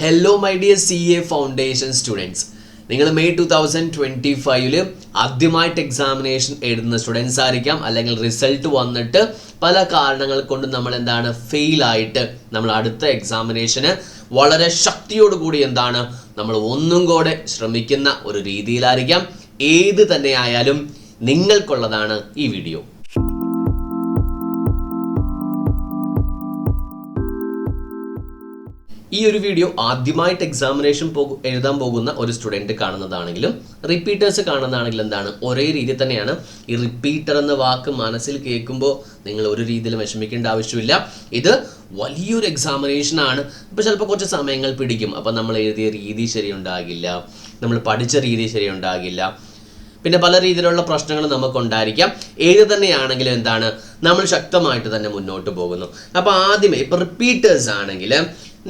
Hello my dear CA Foundation students. നിങ്ങൾ May 2025 ആദ്യമായിട്ട് examination എഴുതുന്ന സ്റ്റുഡൻസ് ആയിരിക്കാം, അല്ലെങ്കിൽ റിസൾട്ട് വന്നിട്ട് പല കാരണങ്ങൾ കൊണ്ട് നമ്മൾ എന്താണ് ഫെയിൽ ആയിട്ട് നമ്മൾ അടുത്ത എക്സാമിനേഷന് വളരെ ശക്തിയോടുകൂടി എന്താണ് നമ്മൾ ഒന്നും കൂടെ ശ്രമിക്കുന്ന ഒരു രീതിയിലായിരിക്കാം. ഏത് തന്നെ ആയാലും നിങ്ങൾക്കുള്ളതാണ് ഈ വീഡിയോ. ഈ ഒരു വീഡിയോ ആദ്യമായിട്ട് എക്സാമിനേഷൻ എഴുതാൻ പോകുന്ന ഒരു സ്റ്റുഡൻറ്റ് കാണുന്നതാണെങ്കിലും റിപ്പീറ്റേഴ്സ് കാണുന്നതാണെങ്കിലും എന്താണ് ഒരേ രീതി തന്നെയാണ്. ഈ റിപ്പീറ്റർ എന്ന വാക്ക് മനസ്സിൽ കേൾക്കുമ്പോൾ നിങ്ങൾ ഒരു രീതിയിലും വിഷമിക്കേണ്ട ആവശ്യമില്ല. ഇത് വലിയൊരു എക്സാമിനേഷൻ ആണ്. അപ്പോൾ ചിലപ്പോൾ കുറച്ച് സമയങ്ങൾ പിടിക്കും. അപ്പോൾ നമ്മൾ എഴുതിയ രീതി ശരിയുണ്ടാകില്ല, നമ്മൾ പഠിച്ച രീതി ശരിയുണ്ടാകില്ല, പിന്നെ പല രീതിയിലുള്ള പ്രശ്നങ്ങൾ നമുക്കുണ്ടായിരിക്കാം. ഏത് തന്നെയാണെങ്കിലും എന്താണ് നമ്മൾ ശക്തമായിട്ട് തന്നെ മുന്നോട്ട് പോകുന്നു. അപ്പോൾ ആദ്യമേ ഇപ്പോൾ റിപ്പീറ്റേഴ്സ് ആണെങ്കിൽ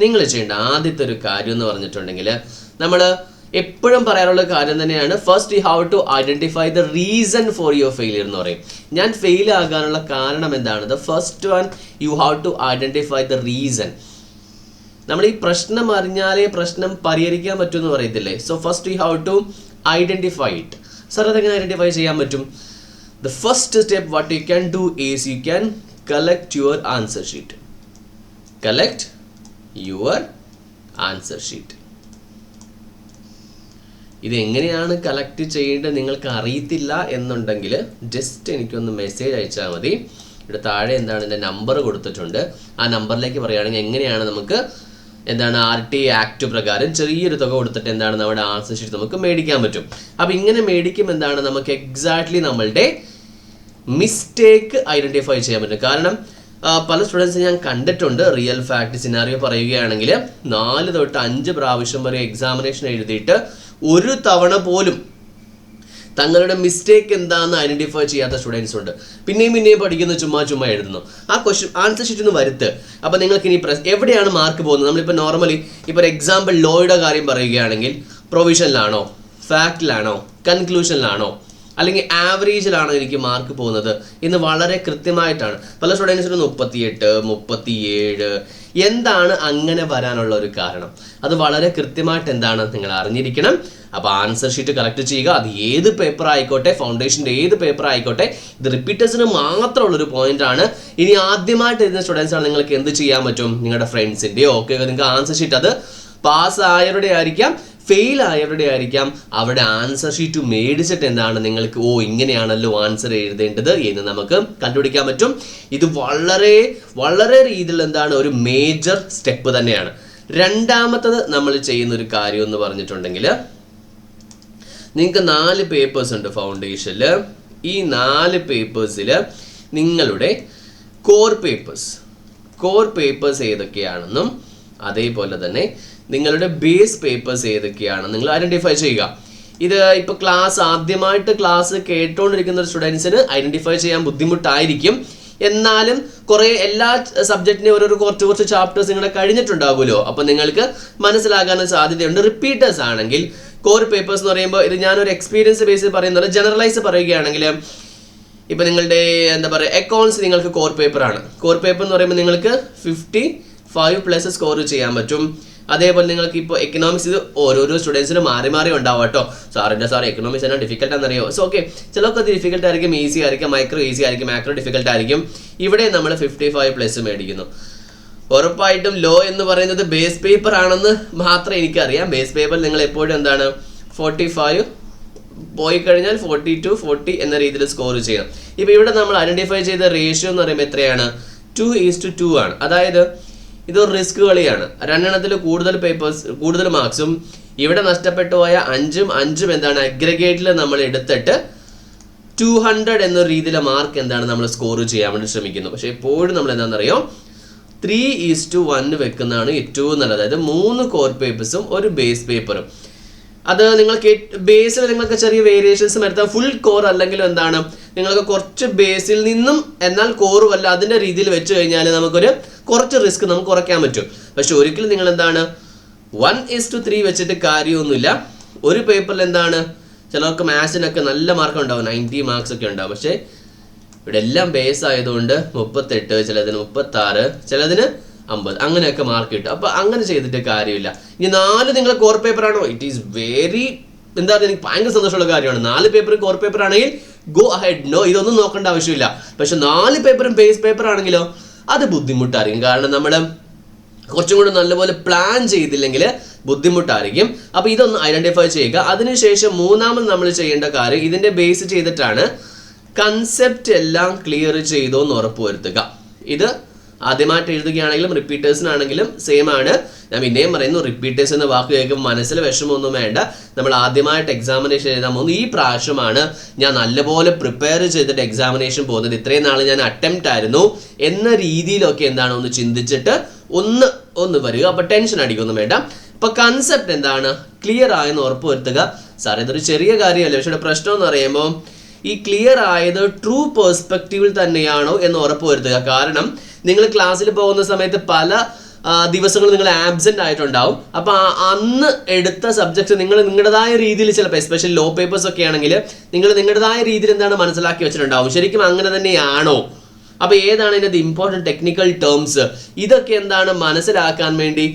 നിങ്ങൾ ചെയ്യേണ്ട ആദ്യത്തെ ഒരു കാര്യം എന്ന് പറഞ്ഞിട്ടുണ്ടെങ്കിൽ നമ്മൾ എപ്പോഴും പറയാനുള്ള കാര്യം തന്നെയാണ്, first you have to identify the reason for your failure എന്ന് പറയും. ഞാൻ ഫെയിൽ ആകാനുള്ള കാരണം എന്താണ്? The first one you have to identify the reason. നമ്മൾ ഈ പ്രശ്നം അറിഞ്ഞാലേ പ്രശ്നം പരിഹരിക്കാൻ പറ്റുമെന്ന് പറയത്തില്ലേ? So first you have to identify it. Sir അതെങ്ങനെ ഐഡൻറ്റിഫൈ ചെയ്യാൻ പറ്റും? The first step what you can do is you can collect your answer sheet. Collect your answer sheet. ഇതെങ്ങനെയാണ് കളക്ട് ചെയ്യേണ്ടത് നിങ്ങൾക്ക് അറിയത്തില്ല എന്നുണ്ടെങ്കിൽ ജസ്റ്റ് എനിക്കൊന്ന് മെസ്സേജ് അയച്ചാൽ മതി. ഇവിടെ താഴെ എന്താണ് എൻ്റെ നമ്പർ കൊടുത്തിട്ടുണ്ട്. ആ നമ്പറിലേക്ക് പറയുകയാണെങ്കിൽ എങ്ങനെയാണ് നമുക്ക് എന്താണ് RT ആക്ട് പ്രകാരം ചെറിയൊരു തുക കൊടുത്തിട്ട് എന്താണ് നമ്മുടെ ആൻസർ ഷീറ്റ് നമുക്ക് മേടിക്കാൻ പറ്റും. അപ്പോൾ ഇങ്ങനെ മേടിക്കും എന്താണ് നമുക്ക് എക്സാക്ട്ലി നമ്മളുടെ മിസ്റ്റേക്ക് ഐഡൻറ്റിഫൈ ചെയ്യാൻ പറ്റും. കാരണം പല സ്റ്റുഡൻസ് ഞാൻ കണ്ടിട്ടുണ്ട്, റിയൽ ഫാക്ട് സിനാറിയോ പറയുകയാണെങ്കിൽ 4 തൊട്ട് 5 പ്രാവശ്യം വരെ എക്സാമിനേഷൻ എഴുതിയിട്ട് ഒരു തവണ പോലും തങ്ങളുടെ മിസ്റ്റേക്ക് എന്താണെന്ന് ഐഡൻറ്റിഫൈ ചെയ്യാത്ത സ്റ്റുഡൻസ് ഉണ്ട്. പിന്നെയും പഠിക്കുന്നു, ചുമ്മാ എഴുതുന്നു. ആ ക്വസ്റ്റ്യൻ ആൻസർ ഷീറ്റ് ഒന്ന് വരുത്ത്. അപ്പോൾ നിങ്ങൾക്ക് ഇനി എവിടെയാണ് മാർക്ക് പോകുന്നത്? നമ്മളിപ്പോൾ നോർമലി ഇപ്പോൾ ഒരു എക്സാമ്പിൾ ലോയുടെ കാര്യം പറയുകയാണെങ്കിൽ പ്രൊവിഷനിലാണോ, ഫാക്റ്റിലാണോ, കൺക്ലൂഷനിലാണോ, അല്ലെങ്കിൽ ആവറേജിലാണോ എനിക്ക് മാർക്ക് പോകുന്നത് എന്ന് വളരെ കൃത്യമായിട്ടാണ്. പല സ്റ്റുഡൻസിനും 38, 37. എന്താണ് അങ്ങനെ വരാനുള്ള ഒരു കാരണം? അത് വളരെ കൃത്യമായിട്ട് എന്താണ് നിങ്ങൾ അറിഞ്ഞിരിക്കണം. അപ്പോൾ ആൻസർ ഷീറ്റ് കളക്ട് ചെയ്യുക. അത് ഏത് പേപ്പർ ആയിക്കോട്ടെ, ഫൗണ്ടേഷൻ്റെ ഏത് പേപ്പർ ആയിക്കോട്ടെ, ഇത് റിപ്പീറ്റേഴ്സിന് മാത്രമുള്ളൊരു പോയിന്റ് ആണ്. ഇനി ആദ്യമായിട്ട് എഴുതുന്ന സ്റ്റുഡൻസ് ആണ്, നിങ്ങൾക്ക് എന്ത് ചെയ്യാൻ പറ്റും? നിങ്ങളുടെ ഫ്രണ്ട്സിൻ്റെയോ ഒക്കെ നിങ്ങൾക്ക് ആൻസർ ഷീറ്റ്, അത് പാസ് ആയവരുടെ ആയിരിക്കാം, ഫെയിൽ ആയവരുടെ ആയിരിക്കാം, അവരുടെ ആൻസർ ഷീറ്റ് മേടിച്ചിട്ട് എന്താണ് നിങ്ങൾക്ക് ഇങ്ങനെയാണല്ലോ ആൻസർ എഴുതേണ്ടത് എന്ന് നമുക്ക് കണ്ടുപിടിക്കാൻ പറ്റും. ഇത് വളരെ രീതിയിൽ എന്താണ് ഒരു മേജർ സ്റ്റെപ്പ് തന്നെയാണ്. രണ്ടാമത്തത് നമ്മൾ ചെയ്യുന്ന ഒരു കാര്യം എന്ന് പറഞ്ഞിട്ടുണ്ടെങ്കിൽ, നിങ്ങൾക്ക് 4 പേപ്പേഴ്സ് ഉണ്ട് ഫൗണ്ടേഷനിൽ. ഈ 4 പേപ്പേഴ്സിൽ നിങ്ങളുടെ കോർ പേപ്പേഴ്സ് ഏതൊക്കെയാണെന്നും അതേപോലെ തന്നെ നിങ്ങളുടെ ബേസ് പേപ്പേഴ്സ് ഏതൊക്കെയാണെന്ന് നിങ്ങൾ ഐഡൻറ്റിഫൈ ചെയ്യുക. ഇത് ഇപ്പോൾ ആദ്യമായിട്ട് ക്ലാസ് കേട്ടുകൊണ്ടിരിക്കുന്ന ഒരു സ്റ്റുഡൻസിന് ഐഡൻറ്റിഫൈ ചെയ്യാൻ ബുദ്ധിമുട്ടായിരിക്കും. എന്നാലും എല്ലാ സബ്ജക്റ്റിനും കുറച്ച് ചാപ്റ്റേഴ്സ് നിങ്ങളുടെ കഴിഞ്ഞിട്ടുണ്ടാകുമല്ലോ. അപ്പോൾ നിങ്ങൾക്ക് മനസ്സിലാകാൻ സാധ്യതയുണ്ട്. റിപ്പീറ്റേഴ്സ് ആണെങ്കിൽ കോർ പേപ്പേഴ്സ് എന്ന് പറയുമ്പോൾ, ഇത് ഞാനൊരു എക്സ്പീരിയൻസ് ബേസിൽ പറയുന്നത്, ജനറലൈസ് പറയുകയാണെങ്കിൽ ഇപ്പോൾ നിങ്ങളുടെ എന്താ പറയുക, അക്കൗണ്ട്സ് നിങ്ങൾക്ക് കോർ പേപ്പറാണ്. കോർ പേപ്പർ എന്ന് പറയുമ്പോൾ നിങ്ങൾക്ക് 55+ സ്കോർ ചെയ്യാൻ പറ്റും. അതേപോലെ നിങ്ങൾക്ക് ഇപ്പോൾ എക്കണോമിക്സ്, ഇത് ഓരോരോ സ്റ്റുഡൻസിനും മാറി ഉണ്ടാവും കേട്ടോ. സാർ എക്കണോമിക്സ് എന്നാൽ ഡിഫിക്കൽട്ട് ആണെന്നറിയോ? സോ ഓക്കെ, ചിലർക്ക് അത് ഡിഫിക്കൽട്ട് ആയിരിക്കും, ഈസി ആയിരിക്കും, മൈക്രോ ഈസി ആയിരിക്കും, മാക്രോ ഡിഫിക്കൽട്ട് ആയിരിക്കും. ഇവിടെ നമ്മൾ 55+ മേടിക്കുന്നു. ഉറപ്പായിട്ടും ലോ എന്ന് പറയുന്നത് ബേസ് പേപ്പർ ആണെന്ന് മാത്രം എനിക്കറിയാം. ബേസ് പേപ്പർ നിങ്ങൾ എപ്പോഴും എന്താണ് 45 പോയി കഴിഞ്ഞാൽ 42, 40 എന്ന രീതിയിൽ സ്കോർ ചെയ്യണം. ഇപ്പോൾ ഇവിടെ നമ്മൾ ഐഡൻറ്റിഫൈ ചെയ്ത റേഷ്യോ എന്ന് പറയുമ്പോൾ എത്രയാണ്? 2:2 ആണ്. അതായത് ഇതൊരു റിസ്ക് കളിയാണ്. 2 എണ്ണത്തിൽ കൂടുതൽ മാർക്സും ഇവിടെ നഷ്ടപ്പെട്ടു പോയ 5 എന്താണ് അഗ്രിഗേറ്റിൽ നമ്മൾ എടുത്തിട്ട് 200 എന്ന രീതിയിലെ മാർക്ക് എന്താണ് നമ്മൾ സ്കോർ ചെയ്യാൻ വേണ്ടി ശ്രമിക്കുന്നു. പക്ഷേ എപ്പോഴും നമ്മൾ എന്താണെന്നറിയോ, 3:1 വെക്കുന്നതാണ് ഏറ്റവും നല്ലത്. അതായത് 3 കോർ പേപ്പേഴ്സും ഒരു ബേസ് പേപ്പറും. അത് നിങ്ങൾക്ക് ബേസിൽ നിങ്ങൾക്ക് ചെറിയ വേരിയേഷൻസ് വരുത്താം. ഫുൾ കോർ അല്ലെങ്കിലും എന്താണ് നിങ്ങൾക്ക് കുറച്ച് ബേസിൽ നിന്നും എന്നാൽ കോറും അല്ല അതിൻ്റെ രീതിയിൽ വെച്ച് കഴിഞ്ഞാൽ നമുക്കൊരു കുറച്ച് റിസ്ക് നമുക്ക് കുറയ്ക്കാൻ പറ്റും. പക്ഷെ ഒരിക്കലും നിങ്ങൾ എന്താണ് 1:3 വെച്ചിട്ട് കാര്യമൊന്നുമില്ല. ഒരു പേപ്പറിൽ എന്താണ് ചിലർക്ക് മാത്സിനൊക്കെ നല്ല മാർക്ക് ഉണ്ടാവും, 90 മാർക്സ് ഒക്കെ ഉണ്ടാവും. പക്ഷേ ഇവിടെ എല്ലാം ബേസ് ആയതുകൊണ്ട് 38, ചിലതിന് 36, ചിലതിന് 50 അങ്ങനെയൊക്കെ മാർക്ക് കിട്ടും. അപ്പോൾ അങ്ങനെ ചെയ്തിട്ട് കാര്യമില്ല. ഇനി 4 നിങ്ങൾ കോർ പേപ്പർ ആണോ, ഇറ്റ് ഈസ് വെരി എന്താ പറയുക, എനിക്ക് ഭയങ്കര സന്തോഷമുള്ള കാര്യമാണ്. 4 പേപ്പർ കോർ പേപ്പർ ആണെങ്കിൽ ഗോ അഹെഡ്, നോ ഇതൊന്നും നോക്കേണ്ട ആവശ്യമില്ല. പക്ഷെ 4 പേപ്പറും ബേസ് പേപ്പർ ആണെങ്കിലോ അത് ബുദ്ധിമുട്ടായിരിക്കും. കാരണം നമ്മൾ കുറച്ചും കൂടെ നല്ലപോലെ പ്ലാൻ ചെയ്തില്ലെങ്കിൽ ബുദ്ധിമുട്ടായിരിക്കും. അപ്പോൾ ഇതൊന്ന് ഐഡന്റിഫൈ ചെയ്യുക. അതിനുശേഷം മൂന്നാമത് നമ്മൾ ചെയ്യേണ്ട കാര്യം, ഇതിന്റെ ബേസ് ചെയ്തിട്ടാണ് കൺസെപ്റ്റ് എല്ലാം ക്ലിയർ ചെയ്തോ എന്ന് ഉറപ്പുവരുത്തുക. ഇത് ആദ്യമായിട്ട് എഴുതുകയാണെങ്കിലും റിപ്പീറ്റേഴ്സിനാണെങ്കിലും സെയിം ആണ്. ഞാൻ പിന്നെയും പറയുന്നു, റിപ്പീറ്റേഴ്സ് എന്ന വാക്ക് കേൾക്കുമ്പോൾ മനസ്സിൽ വിഷമമൊന്നും വേണ്ട. നമ്മൾ ആദ്യമായിട്ട് എക്സാമിനേഷൻ എഴുതാൻ പോകുന്നത് ഈ പ്രാവശ്യമാണ്. ഞാൻ നല്ലപോലെ പ്രിപ്പയർ ചെയ്തിട്ട് എക്സാമിനേഷൻ പോകുന്നത്, ഇത്രയും നാൾ ഞാൻ അറ്റംപ്റ്റ് ആയിരുന്നു എന്ന രീതിയിലൊക്കെ എന്താണ് ഒന്ന് ചിന്തിച്ചിട്ട് ഒന്ന് വരിക. അപ്പോൾ ടെൻഷൻ അടിക്കൊന്നും വേണ്ട. അപ്പോൾ കൺസെപ്റ്റ് എന്താണ് ക്ലിയർ ആയെന്ന് ഉറപ്പുവരുത്തുക. സാർ ഇതൊരു ചെറിയ കാര്യമല്ല, പക്ഷേ ഇവിടെ പ്രശ്നം എന്ന് പറയുമ്പോൾ ഈ ക്ലിയർ ആയത് ട്രൂ പെർസ്പെക്റ്റീവിൽ തന്നെയാണോ എന്ന് ഉറപ്പുവരുത്തുക. കാരണം നിങ്ങൾ ക്ലാസ്സിൽ പോകുന്ന സമയത്ത് പല ദിവസങ്ങൾ നിങ്ങൾ ആബ്സെന്റ് ആയിട്ടുണ്ടാവും. അപ്പോൾ അന്ന് എടുത്ത സബ്ജക്ട്സ് നിങ്ങൾ നിങ്ങളുടേതായ രീതിയിൽ ചിലപ്പോൾ എസ്പെഷ്യലി ലോ പേപ്പേഴ്സ് ഒക്കെ ആണെങ്കിൽ നിങ്ങൾ നിങ്ങളുടേതായ രീതിയിൽ എന്താണ് മനസ്സിലാക്കി വെച്ചിട്ടുണ്ടാവും. ശരിക്കും അങ്ങനെ തന്നെയാണോ? അപ്പോൾ ഏതാണ് ഇതിൻ്റെ ഇമ്പോർട്ടൻറ്റ് ടെക്നിക്കൽ ടേംസ്, ഇതൊക്കെ എന്താണ് മനസ്സിലാക്കാൻ വേണ്ടി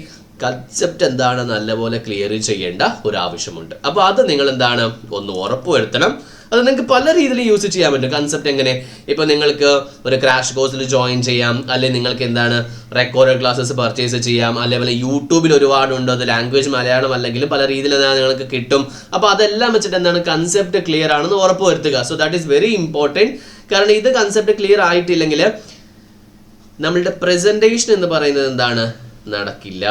കൺസെപ്റ്റ് എന്താണ് നല്ലപോലെ ക്ലിയർ ചെയ്യേണ്ട ഒരു ആവശ്യമുണ്ട്. അപ്പോൾ അത് നിങ്ങൾ എന്താണ് ഒന്ന് ഉറപ്പുവരുത്തണം. അത് നിങ്ങൾക്ക് പല രീതിയിൽ യൂസ് ചെയ്യാൻ പറ്റും. കൺസെപ്റ്റ് എങ്ങനെ, ഇപ്പോൾ നിങ്ങൾക്ക് ഒരു ക്രാഷ് കോഴ്സിൽ ജോയിൻ ചെയ്യാം, അല്ലെങ്കിൽ നിങ്ങൾക്ക് എന്താണ് റെക്കോർഡ് ക്ലാസ്സസ് പർച്ചേസ് ചെയ്യാം, അല്ലെങ്കിൽ യൂട്യൂബിൽ ഒരുപാടുണ്ട്. അത് ലാംഗ്വേജ് മലയാളം അല്ലെങ്കിലും പല രീതിയിൽ നിങ്ങൾക്ക് കിട്ടും. അപ്പോൾ അതെല്ലാം വെച്ചിട്ട് എന്താണ് കൺസെപ്റ്റ് ക്ലിയർ ആണെന്ന് ഉറപ്പുവരുത്തുക. So that is very important. കാരണം ഇത് കൺസെപ്റ്റ് ക്ലിയർ ആയിട്ടില്ലെങ്കിൽ നമ്മളുടെ പ്രസന്റേഷൻ എന്ന് പറയുന്നത് എന്താണ് നടക്കില്ല.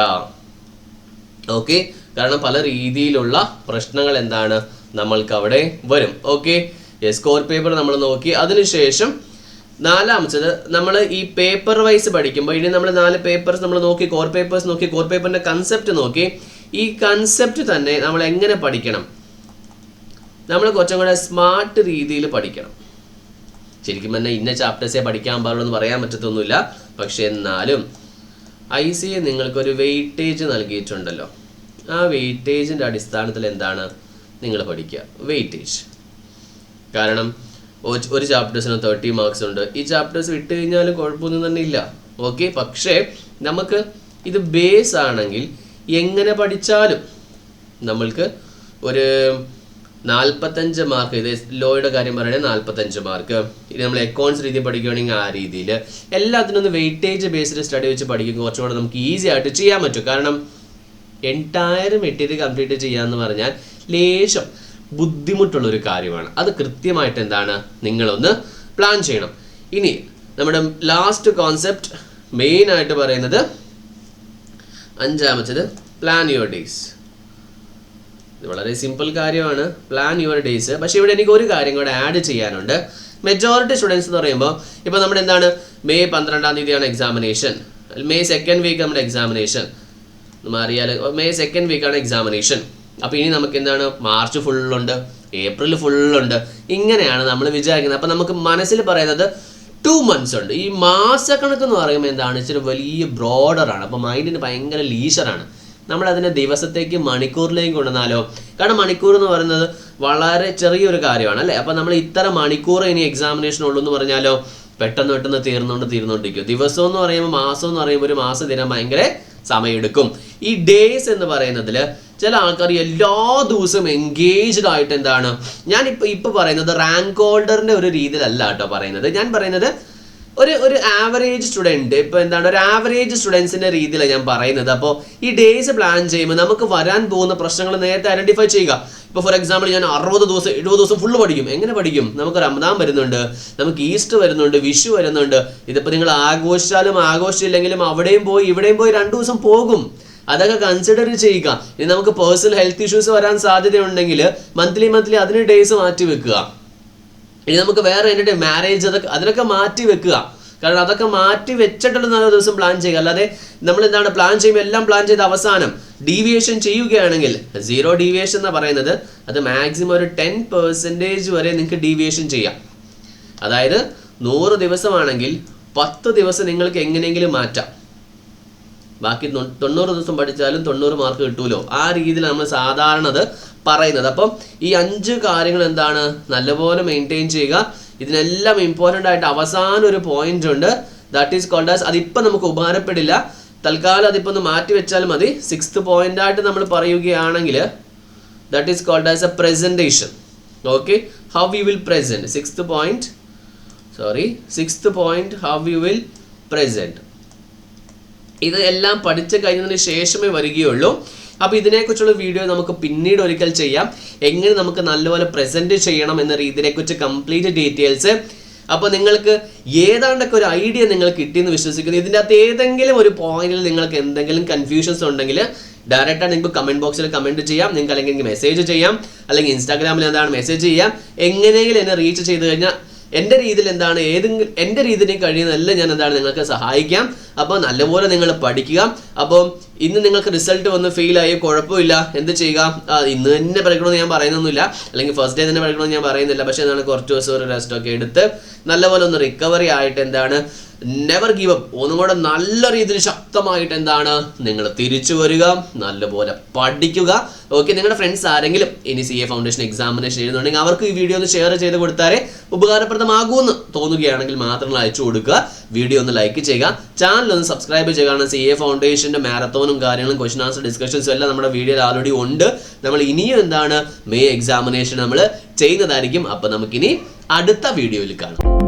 ഓക്കെ, കാരണം പല രീതിയിലുള്ള പ്രശ്നങ്ങൾ എന്താണ് നമ്മൾക്ക് അവിടെ വരും. ഓക്കെ, സ്കോർ പേപ്പർ നമ്മൾ നോക്കി. അതിനുശേഷം നാലാമത്തത് നമ്മൾ ഈ പേപ്പർ വൈസ് പഠിക്കുമ്പോൾ ഇനി നമ്മൾ 4 പേപ്പേഴ്സ് നമ്മൾ നോക്കി, കോർ പേപ്പേഴ്സ് നോക്കി, കോർ പേപ്പറിന്റെ കൺസെപ്റ്റ് നോക്കി. ഈ കൺസെപ്റ്റ് തന്നെ നമ്മൾ എങ്ങനെ പഠിക്കണം, നമ്മൾ കുറച്ചും കൂടെ സ്മാർട്ട് രീതിയിൽ പഠിക്കണം. ശരിക്കും തന്നെ ഇന്ന ചാപ്റ്റേഴ്സേ പഠിക്കാൻ പാടുള്ളൂ എന്ന് പറയാൻ പറ്റത്തൊന്നുമില്ല. പക്ഷെ എന്നാലും ICA നിങ്ങൾക്കൊരു വെയിറ്റേജ് നൽകിയിട്ടുണ്ടല്ലോ. ആ വെയിറ്റേജിൻ്റെ അടിസ്ഥാനത്തിൽ എന്താണ് നിങ്ങൾ പഠിക്കുക, വെയിറ്റേജ്. കാരണം ഒരു ചാപ്റ്റേഴ്സിന് 30 മാർക്സ് ഉണ്ട്. ഈ ചാപ്റ്റേഴ്സ് വിട്ട് കഴിഞ്ഞാലും കുഴപ്പമൊന്നും തന്നെ ഇല്ല. ഓക്കെ, പക്ഷേ നമുക്ക് ഇത് ബേസ് ആണെങ്കിൽ എങ്ങനെ പഠിച്ചാലും നമ്മൾക്ക് ഒരു 45 മാർക്ക്, ഇത് ലോയുടെ കാര്യം പറയുകയാണെങ്കിൽ 45 മാർക്ക്. ഇത് നമ്മൾ അക്കൗണ്ട്സ് രീതി പഠിക്കുകയാണെങ്കിൽ ആ രീതിയിൽ എല്ലാത്തിനും ഒന്ന് വെയിറ്റേജ് ബേസ്ഡ് സ്റ്റഡി വെച്ച് പഠിക്കുമ്പോൾ കുറച്ചുകൂടെ നമുക്ക് ഈസി ആയിട്ട് ചെയ്യാൻ പറ്റും. കാരണം എൻറ്റയർ മെറ്റീരിയൽ കംപ്ലീറ്റ് ചെയ്യാന്ന് പറഞ്ഞാൽ ലേശം ബുദ്ധിമുട്ടുള്ളൊരു കാര്യമാണ്. അത് കൃത്യമായിട്ട് എന്താണ് നിങ്ങളൊന്ന് പ്ലാൻ ചെയ്യണം. ഇനി നമ്മുടെ ലാസ്റ്റ് കോൺസെപ്റ്റ് മെയിൻ ആയിട്ട് പറയുന്നത് 5ാമത്തേത് പ്ലാൻ യുവർ ഡേയ്സ്. ഇത് വളരെ സിമ്പിൾ കാര്യമാണ്, പ്ലാൻ യുവർ ഡേയ്സ്. പക്ഷേ ഇവിടെ എനിക്ക് ഒരു കാര്യം കൂടെ ആഡ് ചെയ്യാനുണ്ട്. മെജോറിറ്റി സ്റ്റുഡൻസ് എന്ന് പറയുമ്പോൾ ഇപ്പോൾ നമ്മുടെ എന്താണ് മെയ് 12-ാം തീയതിയാണ് എക്സാമിനേഷൻ, മെയ് 2nd വീക്ക് നമ്മുടെ എക്സാമിനേഷൻ മാറിയാൽ മെയ് 2nd വീക്കാണ് എക്സാമിനേഷൻ. അപ്പോൾ ഇനി നമുക്ക് എന്താണ് മാർച്ച് ഫുള്ളുണ്ട്, ഏപ്രിൽ ഫുള്ളുണ്ട്, ഇങ്ങനെയാണ് നമ്മൾ വിചാരിക്കുന്നത്. അപ്പോൾ നമുക്ക് മനസ്സിൽ പറയുന്നത് 2 months ഉണ്ട്. ഈ മാസക്കണക്ക് എന്ന് പറയുമ്പോൾ എന്താണ് ഇച്ചിരി വലിയ ബ്രോഡറാണ്. അപ്പോൾ മൈൻഡിന് ഭയങ്കര ലീഷറാണ്. നമ്മളതിനെ ദിവസത്തേക്ക് മണിക്കൂറിലേക്ക് കൊണ്ടുവന്നാലോ? കാരണം മണിക്കൂർ എന്ന് പറയുന്നത് വളരെ ചെറിയൊരു കാര്യമാണ് അല്ലേ. അപ്പോൾ നമ്മൾ ഇത്ര മണിക്കൂർ ഇനി എക്സാമിനേഷൻ ഉള്ളൂ എന്ന് പറഞ്ഞാലോ പെട്ടെന്ന് തീർന്നുകൊണ്ടിരിക്കും. ദിവസം എന്ന് പറയുമ്പോൾ മാസം എന്ന് പറയുമ്പോൾ ഒരു മാസം തീരാൻ ഭയങ്കര സമയമെടുക്കും. ഈ ഡേയ്സ് എന്ന് പറയുന്നതിൽ ചില ആൾക്കാർ എല്ലാ ദിവസവും എൻഗേജ്ഡ് ആയിട്ട് എന്താണ്, ഞാൻ ഇപ്പോൾ പറയുന്നത് റാങ്ക് ഹോൾഡറിൻ്റെ ഒരു രീതിയിലല്ല കേട്ടോ പറയുന്നത്. ഞാൻ പറയുന്നത് ഒരു ആവറേജ് സ്റ്റുഡൻറ്റ്, ഇപ്പോൾ എന്താണ് ഒരു ആവറേജ് സ്റ്റുഡൻസിൻ്റെ രീതിയിലാണ് ഞാൻ പറയുന്നത്. അപ്പോൾ ഈ ഡേയ്സ് പ്ലാൻ ചെയ്യുമ്പോൾ നമുക്ക് വരാൻ പോകുന്ന പ്രശ്നങ്ങൾ നേരത്തെ ഐഡൻറ്റിഫൈ ചെയ്യുക. ഇപ്പോൾ ഫോർ എക്സാമ്പിൾ ഞാൻ 60 ദിവസം 70 ദിവസം ഫുള്ള് പഠിക്കും. എങ്ങനെ പഠിക്കും? നമുക്ക് റമദാൻ വരുന്നുണ്ട്, നമുക്ക് ഈസ്റ്റർ വരുന്നുണ്ട്, വിഷു വരുന്നുണ്ട്. ഇതിപ്പോൾ നിങ്ങൾ ആഘോഷിച്ചാലും ആഘോഷിച്ചില്ലെങ്കിലും അവിടെയും പോയി ഇവിടെയും പോയി 2 ദിവസം പോകും. അതൊക്കെ കൺസിഡർ ചെയ്യുക. ഇനി നമുക്ക് പേഴ്സണൽ ഹെൽത്ത് ഇഷ്യൂസ് വരാൻ സാധ്യതയുണ്ടെങ്കിൽ മന്ത്ലി അതിന് ഡേയ്സ് മാറ്റി വെക്കുക. ഇനി നമുക്ക് വേറെ എൻ്റെ മാരേജ് അതിനൊക്കെ മാറ്റി വെക്കുക. കാരണം അതൊക്കെ മാറ്റി വെച്ചിട്ടുള്ള 4 ദിവസം പ്ലാൻ ചെയ്യുക. അല്ലാതെ നമ്മൾ എന്താണ് പ്ലാൻ ചെയ്യുമ്പോൾ എല്ലാം പ്ലാൻ ചെയ്ത് അവസാനം ഡീവിയേഷൻ ചെയ്യുകയാണെങ്കിൽ 0 ഡീവിയേഷൻ എന്ന് പറയുന്നത് അത് മാക്സിമം ഒരു 10% വരെ നിങ്ങൾക്ക് ഡീവിയേഷൻ ചെയ്യാം. അതായത് 100 ദിവസമാണെങ്കിൽ 10 ദിവസം നിങ്ങൾക്ക് എങ്ങനെയെങ്കിലും മാറ്റാം. ബാക്കി 90 ദിവസം പഠിച്ചാലും 90 മാർക്ക് കിട്ടുമല്ലോ. ആ രീതിയിൽ നമ്മൾ സാധാരണ പറയുന്നത്. അപ്പം ഈ 5 കാര്യങ്ങൾ എന്താണ് നല്ലപോലെ മെയിൻറ്റെയിൻ ചെയ്യുക. ഇതിനെല്ലാം ഇമ്പോർട്ടൻ്റ് ആയിട്ട് അവസാനം ഒരു പോയിന്റ് ഉണ്ട്, ദാറ്റ് ഈസ് കോൾഡ് ആസ്, അതിപ്പോൾ നമുക്ക് ഉപകാരപ്പെടില്ല, തൽക്കാലം അതിപ്പോൾ ഒന്ന് മാറ്റി വെച്ചാൽ മതി. 6th point ആയിട്ട് നമ്മൾ പറയുകയാണെങ്കിൽ that is called as a presentation. Okay, how we will present. 6th point, how we will present. ഇത് എല്ലാം പഠിച്ചു കഴിഞ്ഞതിന് ശേഷമേ വരികയുള്ളൂ. അപ്പോൾ ഇതിനെക്കുറിച്ചുള്ള വീഡിയോ നമുക്ക് പിന്നീട് ഒരിക്കൽ ചെയ്യാം. എങ്ങനെ നമുക്ക് നല്ലപോലെ പ്രസൻറ്റ് ചെയ്യണം എന്ന രീതിയെക്കുറിച്ച് കംപ്ലീറ്റ് ഡീറ്റെയിൽസ്. അപ്പോൾ നിങ്ങൾക്ക് ഏതാണ്ടൊക്കെ ഒരു ഐഡിയ നിങ്ങൾ കിട്ടിയെന്ന് വിശ്വസിക്കുന്നു. ഇതിൻ്റെ അകത്ത് ഏതെങ്കിലും ഒരു പോയിന്റിൽ നിങ്ങൾക്ക് എന്തെങ്കിലും കൺഫ്യൂഷൻസ് ഉണ്ടെങ്കിൽ ഡയറക്റ്റായിട്ട് നിങ്ങൾക്ക് കമൻറ്റ് ബോക്സിൽ കമൻറ്റ് ചെയ്യാം. നിങ്ങൾക്ക് അല്ലെങ്കിൽ മെസ്സേജ് ചെയ്യാം, അല്ലെങ്കിൽ ഇൻസ്റ്റാഗ്രാമിൽ എന്താണ് മെസ്സേജ് ചെയ്യാം. എങ്ങനെയെങ്കിലും എന്നെ റീച്ച് ചെയ്ത് കഴിഞ്ഞാൽ എൻ്റെ രീതിയിൽ എന്താണ് എൻ്റെ രീതിയിൽ കഴിയുന്നതെല്ലാം ഞാൻ എന്താണ് നിങ്ങൾക്ക് സഹായിക്കാം. അപ്പോൾ നല്ലപോലെ നിങ്ങൾ പഠിക്കുക. അപ്പോൾ ഇന്ന് നിങ്ങൾക്ക് റിസൾട്ട് വന്ന് ഫെയിലായി, കുഴപ്പമില്ല. എന്ത് ചെയ്യുക, ഇന്ന് തന്നെ പഠിക്കണമെന്ന് ഞാൻ പറയുന്നൊന്നുമില്ല, അല്ലെങ്കിൽ ഫസ്റ്റ് ഡേ തന്നെ പഠിക്കണമെന്ന് ഞാൻ പറയുന്നില്ല. പക്ഷേ എന്താണ് കുറച്ച് ദിവസം ഒരു റെസ്റ്റ് ഒക്കെ എടുത്ത് നല്ലപോലെ ഒന്ന് റിക്കവറി ആയിട്ട് എന്താണ് നെവർ ഗീവ് അപ്പ്, ഒന്നും കൂടെ നല്ല രീതിയിൽ ശക്തമായിട്ട് എന്താണ് നിങ്ങൾ തിരിച്ചു വരിക, നല്ലപോലെ പഠിക്കുക. ഓക്കെ, നിങ്ങളുടെ ഫ്രണ്ട്സ് ആരെങ്കിലും ഇനി CA ഫൗണ്ടേഷൻ എക്സാമിനേഷൻ എഴുതുന്നുണ്ടെങ്കിൽ അവർക്ക് ഈ വീഡിയോ ഒന്ന് ഷെയർ ചെയ്ത് കൊടുത്താലേ ഉപകാരപ്രദമാകുമെന്ന് തോന്നുകയാണെങ്കിൽ മാത്രം അയച്ചു കൊടുക്കുക. വീഡിയോ ഒന്ന് ലൈക്ക് ചെയ്യുക, ചാനൽ ഒന്ന് സബ്സ്ക്രൈബ് ചെയ്യുക. കാരണം CA ഫൗണ്ടേഷൻ്റെ മാരത്തോണും കാര്യങ്ങളും ക്വസ്റ്റൻ ആൻസർ ഡിസ്കഷൻസും എല്ലാം നമ്മുടെ വീഡിയോയിൽ ആൾറെഡി ഉണ്ട്. നമ്മൾ ഇനിയും എന്താണ് മെയ് എക്സാമിനേഷൻ നമ്മൾ ചെയ്യുന്നതായിരിക്കും. അപ്പോൾ നമുക്കിനി അടുത്ത വീഡിയോയിൽ കാണാം.